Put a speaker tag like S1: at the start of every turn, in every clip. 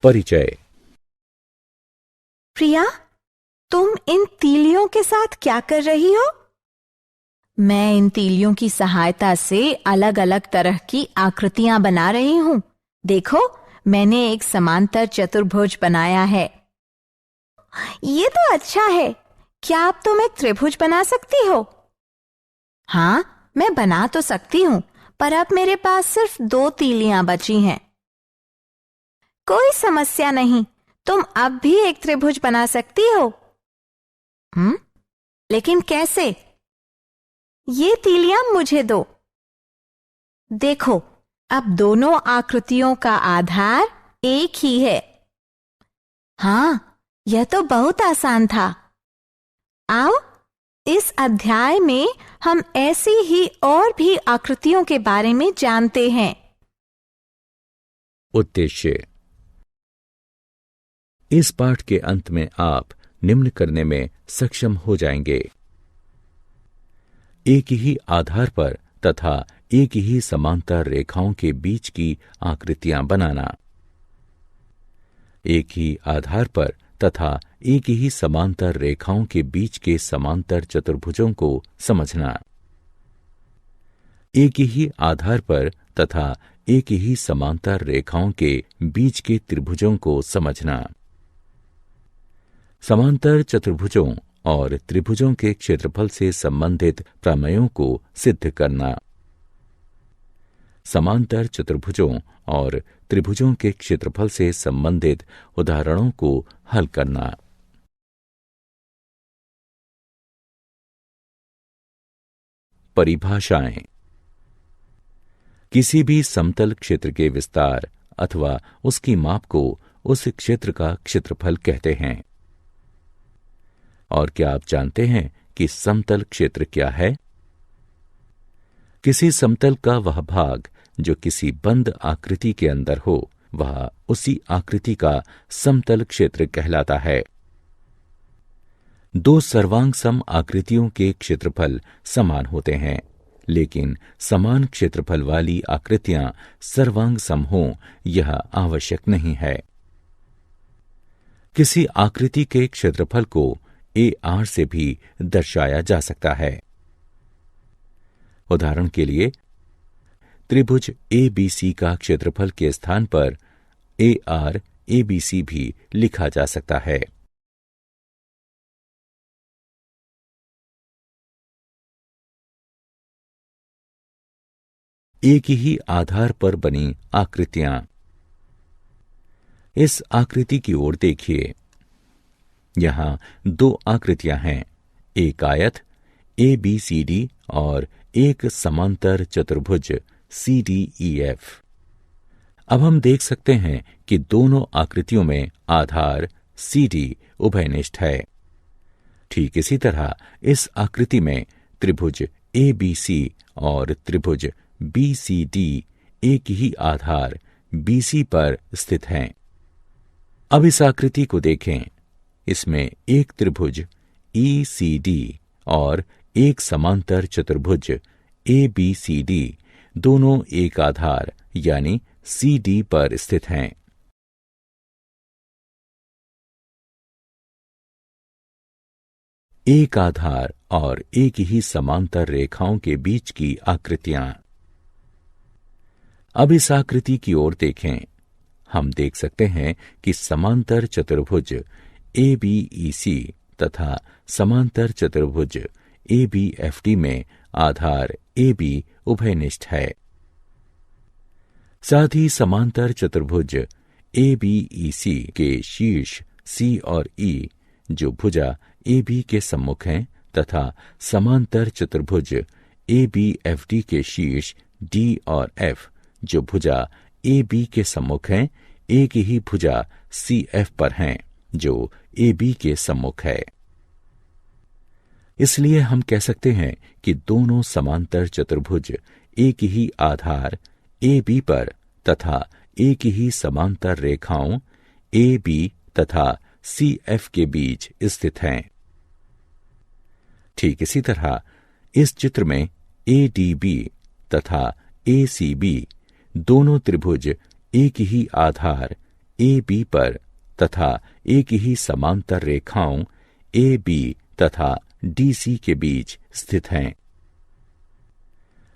S1: परिचय।
S2: प्रिया, तुम इन तीलियों के साथ क्या कर रही हो? मैं इन तीलियों की सहायता से अलग अलग तरह की आकृतियां बना रही हूँ। देखो, मैंने एक समांतर चतुर्भुज बनाया है। ये तो अच्छा है। क्या अब तुम एक त्रिभुज बना सकती हो? हाँ, मैं बना तो सकती हूँ, पर अब मेरे पास सिर्फ 2 तीलियां बची हैं। कोई समस्या नहीं, तुम अब भी एक त्रिभुज बना सकती हो। लेकिन कैसे? ये तीलियां मुझे दो। देखो, अब दोनों आकृतियों का आधार एक ही है। हाँ, यह तो बहुत आसान था। आओ, इस अध्याय में हम ऐसी ही और भी आकृतियों के बारे में जानते हैं।
S1: उद्देश्य। इस पाठ के अंत में आप निम्न करने में सक्षम हो जाएंगे। एक ही आधार पर तथा एक ही समांतर रेखाओं के बीच की आकृतियां बनाना। एक ही आधार पर तथा एक ही समांतर रेखाओं के बीच के समांतर चतुर्भुजों को समझना। एक ही आधार पर तथा एक ही समांतर रेखाओं के बीच के त्रिभुजों को समझना। समांतर चतुर्भुजों और त्रिभुजों के क्षेत्रफल से संबंधित प्रमेयों को सिद्ध करना। समांतर चतुर्भुजों और त्रिभुजों के क्षेत्रफल से संबंधित उदाहरणों को हल करना। परिभाषाएं। किसी भी समतल क्षेत्र के विस्तार अथवा उसकी माप को उस क्षेत्र का क्षेत्रफल कहते हैं। और क्या आप जानते हैं कि समतल क्षेत्र क्या है? किसी समतल का वह भाग जो किसी बंद आकृति के अंदर हो, वह उसी आकृति का समतल क्षेत्र कहलाता है। 2 सर्वांग सम आकृतियों के क्षेत्रफल समान होते हैं, लेकिन समान क्षेत्रफल वाली आकृतियां सर्वांग सम हों, यह आवश्यक नहीं है। किसी आकृति के क्षेत्रफल को AR से भी दर्शाया जा सकता है। उदाहरण के लिए, त्रिभुज ABC का क्षेत्रफल के स्थान पर AR ABC भी लिखा जा सकता है। एक ही आधार पर बनी आकृतियां। इस आकृति की ओर देखिए। यहां 2 आकृतियां हैं, एक आयत ABCD और एक समांतर चतुर्भुज CDEF। अब हम देख सकते हैं कि दोनों आकृतियों में आधार CD उभयनिष्ठ है। ठीक इसी तरह इस आकृति में त्रिभुज ABC और त्रिभुज BCD एक ही आधार BC पर स्थित हैं। अब इस आकृति को देखें। इसमें एक त्रिभुज ECD और एक समांतर चतुर्भुज ABCD दोनों एक आधार यानी CD पर स्थित हैं। एक आधार और एक ही समांतर रेखाओं के बीच की आकृतियां। अब इस आकृति की ओर देखें। हम देख सकते हैं कि समांतर चतुर्भुज ABEC तथा समांतर चतुर्भुज ABFD में आधार AB उभयनिष्ठ है। साथ ही समांतर चतुर्भुज ABEC के शीर्ष C और E जो भुजा AB के सम्मुख हैं तथा समांतर चतुर्भुज ABFD के शीर्ष D और F जो भुजा AB के सम्मुख हैं, एक ही भुजा CF पर हैं जो AB के सम्मुख है। इसलिए हम कह सकते हैं कि दोनों समांतर चतुर्भुज एक ही आधार AB पर तथा एक ही समांतर रेखाओं AB तथा CF के बीच स्थित हैं। ठीक इसी तरह इस चित्र में ADB तथा ACB दोनों त्रिभुज एक ही आधार ए बी पर तथा एक ही समांतर रेखाओं ए बी तथा डी सी के बीच स्थित हैं।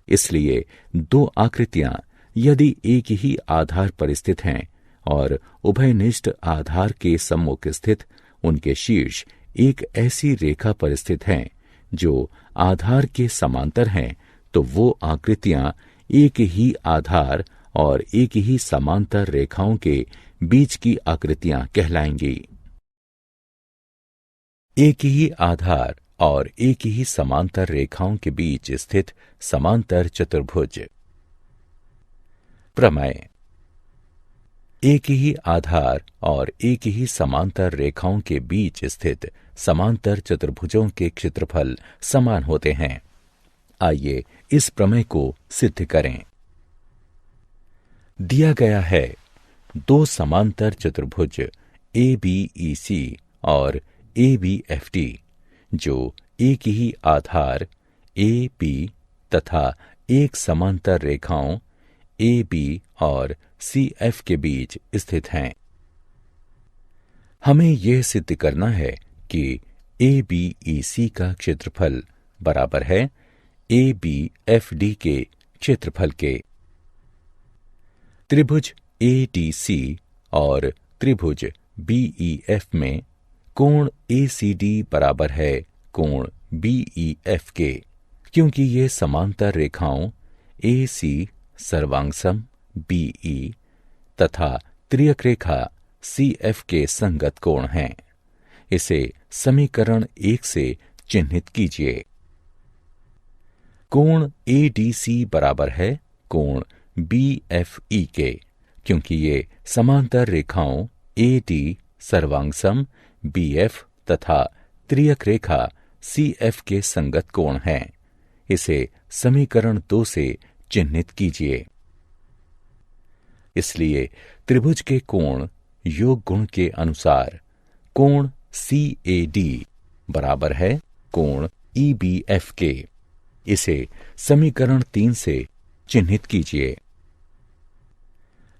S1: इसलिए दो आकृतियां यदि एक ही आधार पर स्थित हैं और उभयनिष्ठ आधार के सम्मुख स्थित उनके शीर्ष एक ऐसी रेखा पर स्थित हैं जो आधार के समांतर हैं, तो वो आकृतियां एक ही आधार और एक ही समांतर रेखाओं के बीच की आकृतियां कहलाएंगी। एक ही आधार और एक ही समांतर रेखाओं के बीच स्थित समांतर चतुर्भुज। प्रमेय। एक ही आधार और एक ही समांतर रेखाओं के बीच स्थित समांतर चतुर्भुजों के क्षेत्रफल समान होते हैं। आइए इस प्रमेय को सिद्ध करें। दिया गया है दो समांतर चतुर्भुज ए बी ई सी और ए बी एफ टी जो एक ही आधार ए बी तथा एक समांतर रेखाओं ए बी और सी एफ के बीच स्थित हैं। हमें यह सिद्ध करना है कि ए बी ई सी का क्षेत्रफल बराबर है ए बी एफ डी के क्षेत्रफल के। त्रिभुज ए डी सी और त्रिभुज बी ई एफ में कोण ए सी डी बराबर है कोण बी ई एफ के, क्योंकि ये समांतर रेखाओं ए सी सर्वांगसम बी ई तथा त्रियक रेखा सी एफ के संगत कोण हैं। इसे समीकरण 1 से चिन्हित कीजिए। कोण ए डी सी बराबर है कोण बी एफ ई के, क्योंकि ये समांतर रेखाओं ए डी सर्वांगसम बी एफ तथा त्रियक रेखा सी एफ के संगत कोण हैं। इसे समीकरण 2 से चिन्हित कीजिए। इसलिए त्रिभुज के कोण योग गुण के अनुसार कोण सी ए डी बराबर है कोण ई बी एफ के। इसे समीकरण 3 से चिन्हित कीजिए।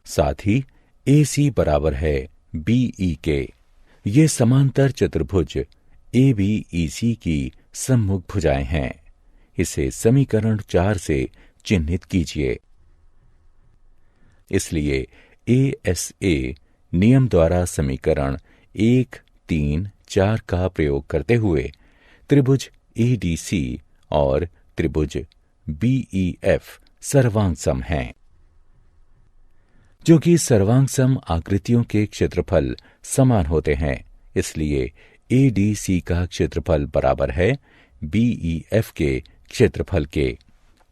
S1: साथ ही ए सी बराबर है बी ई के। ये समांतर चतुर्भुज ए बी ई सी की सम्मुख भुजाएं हैं। इसे समीकरण 4 से चिन्हित कीजिए। इसलिए ए एस ए नियम द्वारा समीकरण 1, 3, 4 का प्रयोग करते हुए त्रिभुज ए डी सी और त्रिभुज बी ई एफ सर्वांगसम हैं। जो कि सर्वांगसम आकृतियों के क्षेत्रफल समान होते हैं, इसलिए ए डी सी का क्षेत्रफल बराबर है बी ई एफ के क्षेत्रफल के।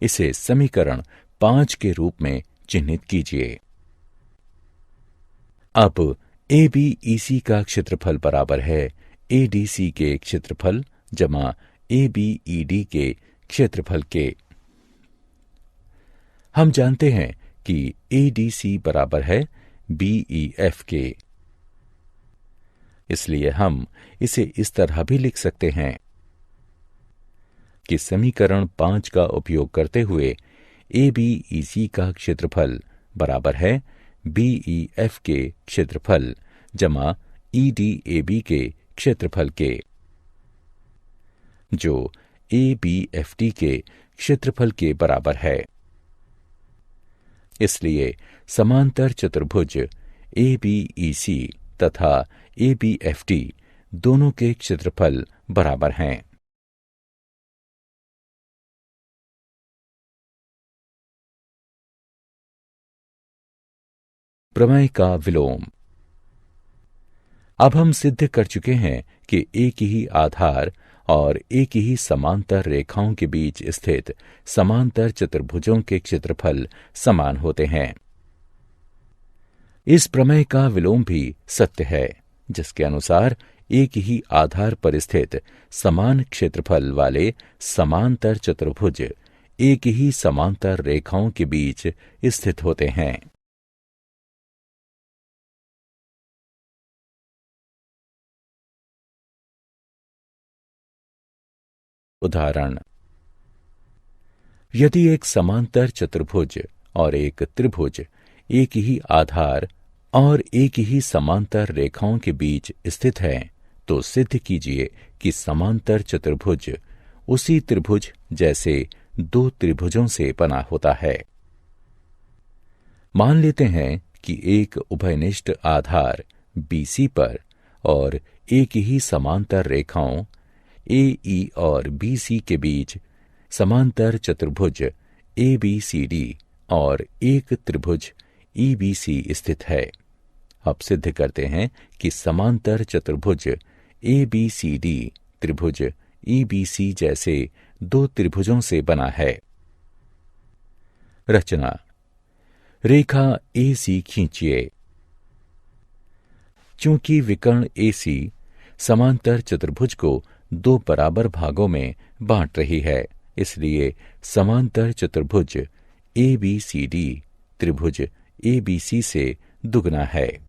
S1: इसे समीकरण 5 के रूप में चिन्हित कीजिए। अब ए बी ई सी का क्षेत्रफल बराबर है ए डी सी के क्षेत्रफल जमा ए बी ई डी के क्षेत्रफल के। हम जानते हैं कि ए डी सी बराबर है बी ई एफ के। इसलिए हम इसे इस तरह भी लिख सकते हैं कि समीकरण 5 का उपयोग करते हुए ए बी ई सी का क्षेत्रफल बराबर है बी ई एफ के क्षेत्रफल जमा ई डी ए बी के क्षेत्रफल के, जो ए बी एफ टी के क्षेत्रफल के बराबर है। इसलिए समांतर चतुर्भुज ए बी ई सी तथा ए बी एफ टी दोनों के क्षेत्रफल बराबर हैं। प्रमेय का विलोम। अब हम सिद्ध कर चुके हैं कि एक ही आधार और एक ही समांतर रेखाओं के बीच स्थित समांतर चतुर्भुजों के क्षेत्रफल समान होते हैं। इस प्रमेय का विलोम भी सत्य है, जिसके अनुसार एक ही आधार पर स्थित समान क्षेत्रफल वाले समांतर चतुर्भुज एक ही समांतर रेखाओं के बीच स्थित होते हैं। उदाहरण: यदि एक समांतर चतुर्भुज और एक त्रिभुज एक ही आधार और एक ही समांतर रेखाओं के बीच स्थित है, तो सिद्ध कीजिए कि समांतर चतुर्भुज उसी त्रिभुज जैसे दो त्रिभुजों से बना होता है। मान लेते हैं कि एक उभयनिष्ठ आधार BC पर और एक ही समांतर रेखाओं AE और BC के बीच समांतर चतुर्भुज ABCD और एक त्रिभुज EBC स्थित है। अब सिद्ध करते हैं कि समांतर चतुर्भुज ABCD त्रिभुज EBC जैसे दो त्रिभुजों से बना है। रचना। रेखा AC खींचिए। चूंकि विकर्ण AC समांतर चतुर्भुज को दो बराबर भागों में बांट रही है, इसलिए समांतर चतुर्भुज ABCD त्रिभुज ABC से दुगना है।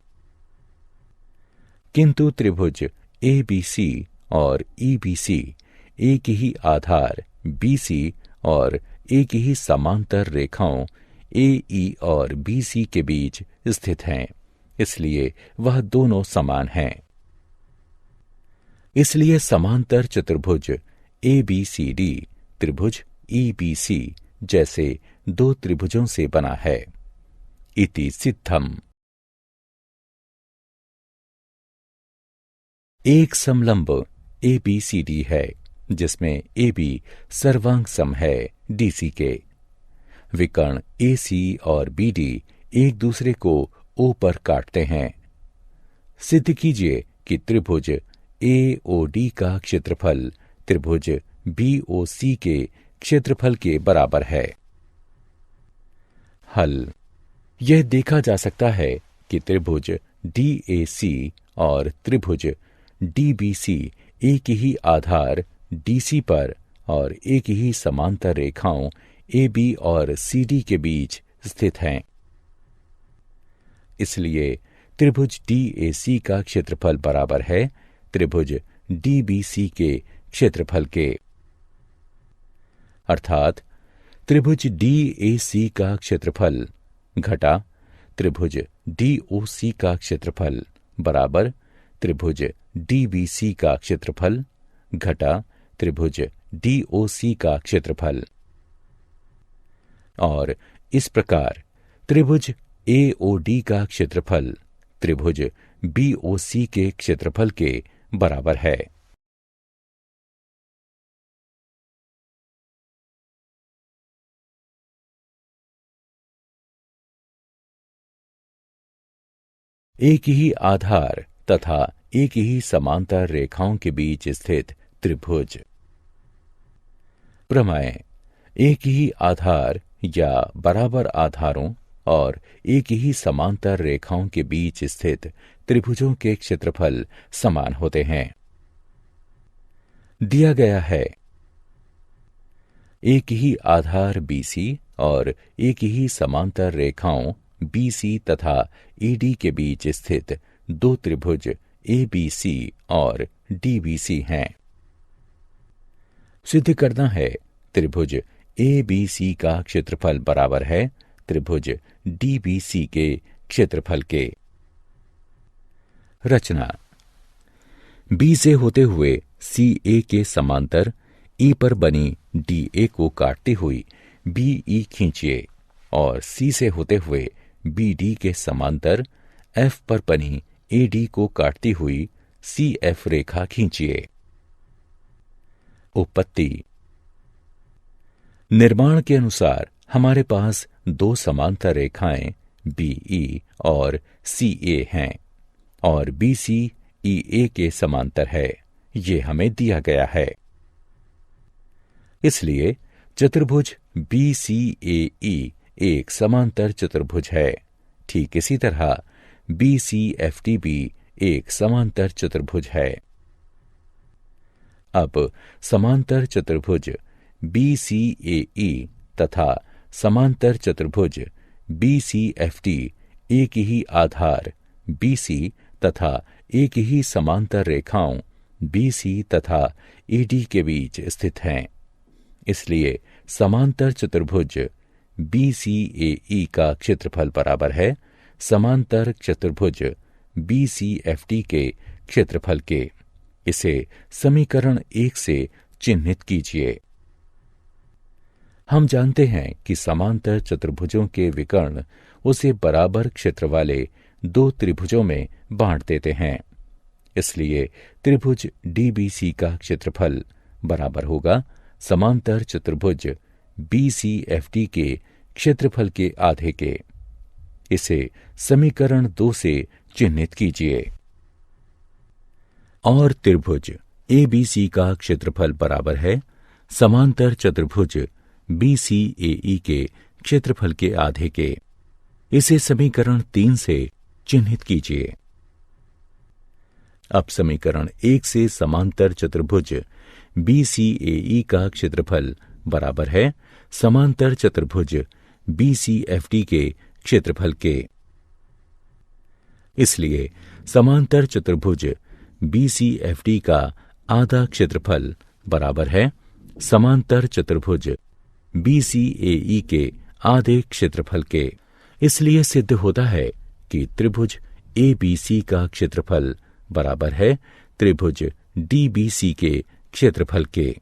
S1: किंतु त्रिभुज ABC और EBC एक ही आधार BC और एक ही समांतर रेखाओं AE और BC के बीच स्थित हैं, इसलिए वह दोनों समान हैं। इसलिए समांतर चतुर्भुज ABCD त्रिभुज EBC जैसे दो त्रिभुजों से बना है। इति सिद्धम। एक समलंब ABCD है, जिसमें AB सर्वांग सम है DC के। विकर्ण AC और BD एक दूसरे को O पर काटते हैं। सिद्ध कीजिए कि त्रिभुज AOD का क्षेत्रफल त्रिभुज BOC के क्षेत्रफल के बराबर है। हल। यह देखा जा सकता है कि त्रिभुज DAC और त्रिभुज DBC एक ही आधार DC पर और एक ही समांतर रेखाओं AB और CD के बीच स्थित हैं। इसलिए त्रिभुज DAC का क्षेत्रफल बराबर है त्रिभुज DBC के क्षेत्रफल के। अर्थात त्रिभुज DAC का क्षेत्रफल घटा त्रिभुज DOC का क्षेत्रफल बराबर त्रिभुज DBC का क्षेत्रफल घटा त्रिभुज DOC का क्षेत्रफल। और इस प्रकार त्रिभुज AOD का क्षेत्रफल त्रिभुज BOC के क्षेत्रफल के बराबर है। एक ही आधार तथा एक ही समांतर रेखाओं के बीच स्थित त्रिभुज। प्रमेय। एक ही आधार या बराबर आधारों और एक ही समांतर रेखाओं के बीच स्थित त्रिभुजों के क्षेत्रफल समान होते हैं। दिया गया है एक ही आधार BC और एक ही समांतर रेखाओं BC तथा AD के बीच स्थित दो त्रिभुज ABC और DBC हैं। सिद्ध करना है त्रिभुज ABC का क्षेत्रफल बराबर है त्रिभुज DBC के क्षेत्रफल के। रचना। B से होते हुए CA के समांतर E पर बनी DA को काटती हुई BE खींचिए और C से होते हुए BD के समांतर F पर बनी AD को काटती हुई CF रेखा खींचिए। उत्पत्ति। निर्माण के अनुसार हमारे पास दो समांतर रेखाएं BE और CA हैं और BC EA के समांतर है, ये हमें दिया गया है। इसलिए चतुर्भुज BCAE एक समांतर चतुर्भुज है। ठीक इसी तरह BCFD भी एक समांतर चतुर्भुज है। अब समांतर चतुर्भुज BCAE तथा समांतर चतुर्भुज BCFD एक ही आधार BC तथा एक ही समांतर रेखाओं BC तथा AD के बीच स्थित हैं। इसलिए समांतर चतुर्भुज BCAE का क्षेत्रफल बराबर है समांतर चतुर्भुज BCFD के क्षेत्रफल के। इसे समीकरण 1 से चिन्हित कीजिए। हम जानते हैं कि समांतर चतुर्भुजों के विकर्ण उसे बराबर क्षेत्र वाले दो त्रिभुजों में बांट देते हैं। इसलिए त्रिभुज DBC का क्षेत्रफल बराबर होगा समांतर चतुर्भुज BCFD के क्षेत्रफल के आधे के। इसे समीकरण 2 से चिन्हित कीजिए। और त्रिभुज ABC का क्षेत्रफल बराबर है समांतर चतुर्भुज BCAE के क्षेत्रफल के आधे के। इसे समीकरण 3 से चिन्हित कीजिए। अब समीकरण 1 से समांतर चतुर्भुज BCAE का क्षेत्रफल बराबर है समांतर चतुर्भुज BCFD के क्षेत्रफल के। इसलिए समांतर चतुर्भुज BCFD का आधा क्षेत्रफल बराबर है समांतर चतुर्भुज BCAE के आधे क्षेत्रफल के। इसलिए सिद्ध होता है कि त्रिभुज ABC का क्षेत्रफल बराबर है त्रिभुज DBC के क्षेत्रफल के।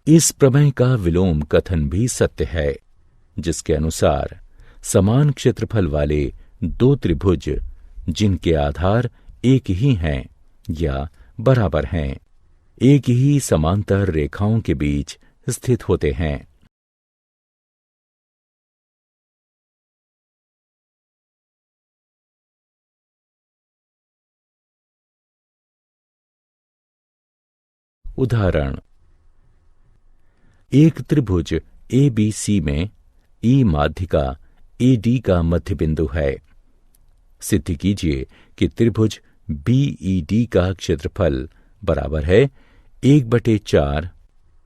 S1: इस प्रमेय का विलोम कथन भी सत्य है, जिसके अनुसार समान क्षेत्रफल वाले दो त्रिभुज जिनके आधार एक ही हैं या बराबर हैं, एक ही समांतर रेखाओं के बीच स्थित होते हैं। उदाहरण, एक त्रिभुज ABC में E माध्यिका AD का मध्य बिंदु है। सिद्ध कीजिए कि त्रिभुज BED का क्षेत्रफल बराबर है 1/4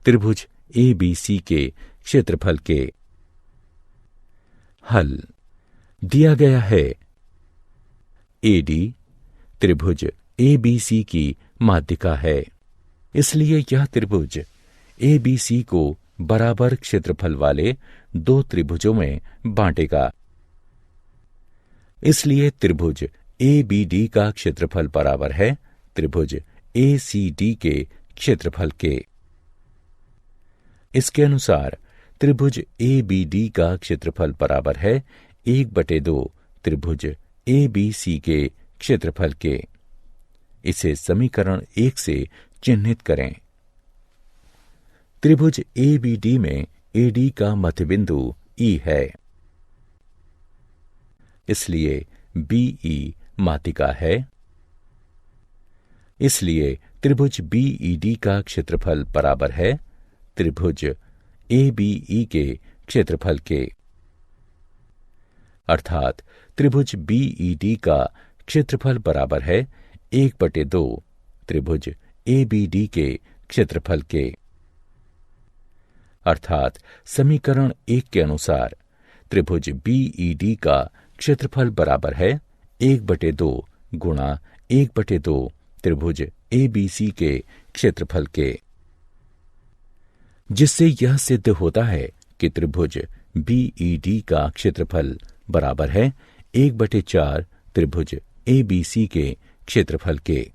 S1: त्रिभुज ABC के क्षेत्रफल के। हल दिया गया है AD त्रिभुज ABC की माध्यिका है, इसलिए यह त्रिभुज ABC को बराबर क्षेत्रफल वाले दो त्रिभुजों में बांटेगा। इसलिए त्रिभुज ABD का क्षेत्रफल बराबर है त्रिभुज ACD के क्षेत्रफल के। इसके अनुसार त्रिभुज ABD का क्षेत्रफल बराबर है 1/2 त्रिभुज ABC के क्षेत्रफल के। इसे समीकरण 1 से चिन्हित करें। त्रिभुज ABD में AD का मध्य बिंदु E है, इसलिए BE माध्यिका है। इसलिए त्रिभुज BED का क्षेत्रफल बराबर है त्रिभुज ABE के क्षेत्रफल के। अर्थात त्रिभुज BED का क्षेत्रफल बराबर है 1/2 त्रिभुज ABD के क्षेत्रफल के। अर्थात समीकरण 1 के अनुसार त्रिभुज BED का क्षेत्रफल बराबर है 1/2 गुणा 1/2 त्रिभुज ABC के क्षेत्रफल के, जिससे यह सिद्ध होता है कि त्रिभुज BED का क्षेत्रफल बराबर है 1/4 त्रिभुज ABC के क्षेत्रफल के।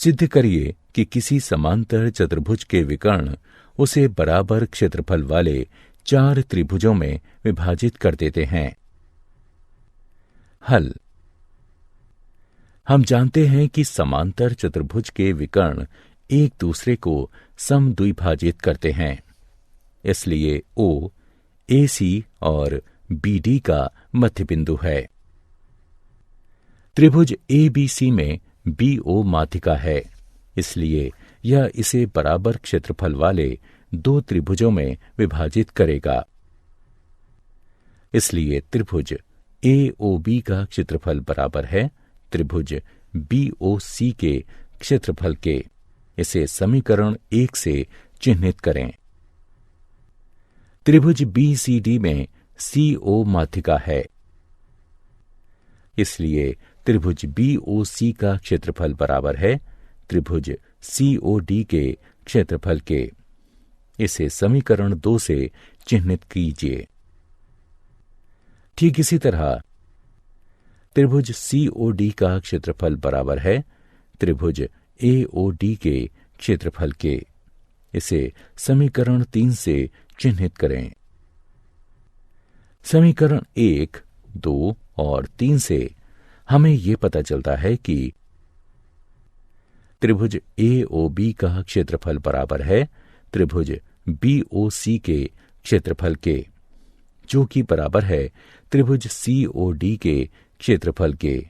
S1: सिद्ध करिए कि किसी समांतर चतुर्भुज के विकर्ण उसे बराबर क्षेत्रफल वाले 4 त्रिभुजों में विभाजित कर देते हैं। हल। हम जानते हैं कि समांतर चतुर्भुज के विकर्ण एक दूसरे को समद्विभाजित करते हैं। इसलिए O, AC और BD का मध्य बिंदु है। त्रिभुज ABC में BO माध्यिका है, इसलिए यह इसे बराबर क्षेत्रफल वाले दो त्रिभुजों में विभाजित करेगा। इसलिए त्रिभुज AOB का क्षेत्रफल बराबर है त्रिभुज BOC के क्षेत्रफल के। इसे समीकरण 1 से चिन्हित करें। त्रिभुज BCD में CO माध्यिका है, इसलिए त्रिभुज BOC का क्षेत्रफल बराबर है त्रिभुज COD के क्षेत्रफल के। इसे समीकरण 2 से चिह्नित कीजिए। ठीक इसी तरह त्रिभुज COD का क्षेत्रफल बराबर है त्रिभुज AOD के क्षेत्रफल के। इसे समीकरण 3 से चिह्नित करें। समीकरण 1, 2 और 3 से हमें यह पता चलता है कि त्रिभुज AOB का क्षेत्रफल बराबर है त्रिभुज BOC के क्षेत्रफल के, जो कि बराबर है त्रिभुज COD के क्षेत्रफल के,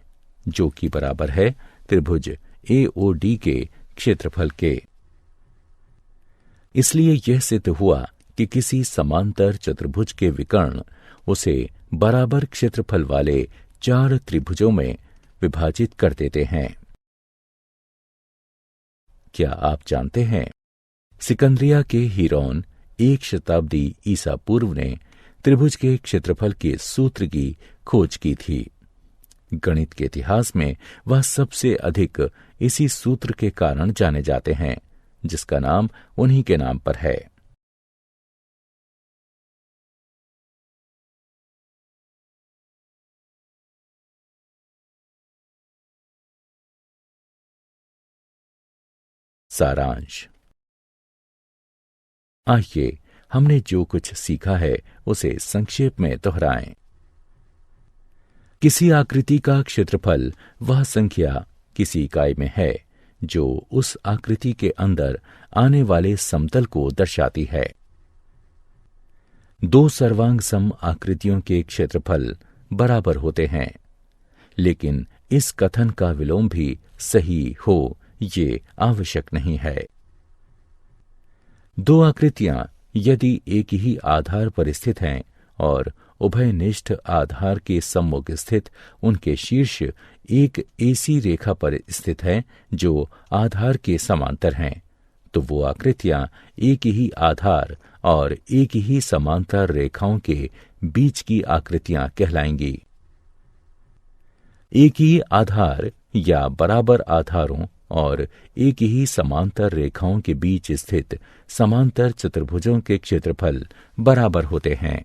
S1: जो कि बराबर है त्रिभुज AOD के क्षेत्रफल के। इसलिए यह सिद्ध हुआ कि किसी समांतर चतुर्भुज के विकर्ण उसे बराबर क्षेत्रफल वाले 4 त्रिभुजों में विभाजित कर देते हैं। क्या आप जानते हैं, सिकंदरिया के हीरोन 1 शताब्दी ईसा पूर्व ने त्रिभुज के क्षेत्रफल के सूत्र की खोज की थी। गणित के इतिहास में वह सबसे अधिक इसी सूत्र के कारण जाने जाते हैं, जिसका नाम उन्हीं के नाम पर है। सारांश। आइए हमने जो कुछ सीखा है उसे संक्षेप में दोहराएं। किसी आकृति का क्षेत्रफल वह संख्या किसी इकाई में है जो उस आकृति के अंदर आने वाले समतल को दर्शाती है। 2 सर्वांग सम आकृतियों के क्षेत्रफल बराबर होते हैं, लेकिन इस कथन का विलोम भी सही हो ये आवश्यक नहीं है। 2 आकृतियां यदि एक ही आधार पर स्थित हैं और उभयनिष्ठ आधार के सम्मुख स्थित उनके शीर्ष एक ऐसी रेखा पर स्थित है जो आधार के समांतर हैं, तो वो आकृतियां एक ही आधार और एक ही समांतर रेखाओं के बीच की आकृतियां कहलाएंगी। एक ही आधार या बराबर आधारों और एक ही समांतर रेखाओं के बीच स्थित समांतर चतुर्भुजों के क्षेत्रफल बराबर होते हैं।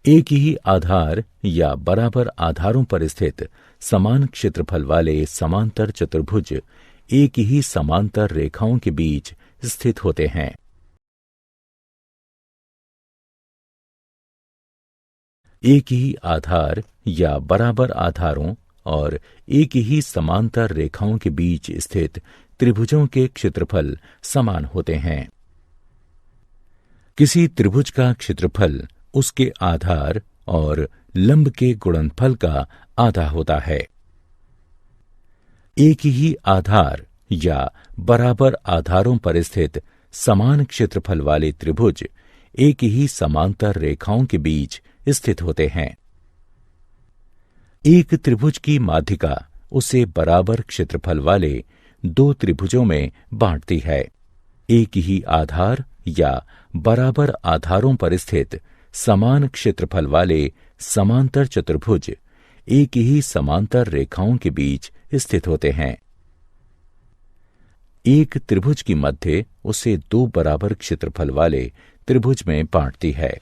S1: एक ही आधार या बराबर आधारों पर स्थित समान क्षेत्रफल वाले समांतर चतुर्भुज एक ही समांतर रेखाओं के बीच स्थित होते हैं। एक ही आधार या बराबर आधारों और एक ही समांतर रेखाओं के बीच स्थित त्रिभुजों के क्षेत्रफल समान होते हैं। किसी त्रिभुज का क्षेत्रफल उसके आधार और लंब के गुणनफल का आधा होता है। एक ही आधार या बराबर आधारों पर स्थित समान क्षेत्रफल वाले त्रिभुज एक ही समांतर रेखाओं के बीच स्थित होते हैं। एक त्रिभुज की माध्यिका उसे बराबर क्षेत्रफल वाले 2 त्रिभुजों में बांटती है। एक ही आधार या बराबर आधारों पर स्थित समान क्षेत्रफल वाले समांतर चतुर्भुज एक ही समांतर रेखाओं के बीच स्थित होते हैं। एक त्रिभुज की मध्य उसे 2 बराबर क्षेत्रफल वाले त्रिभुज में बांटती है।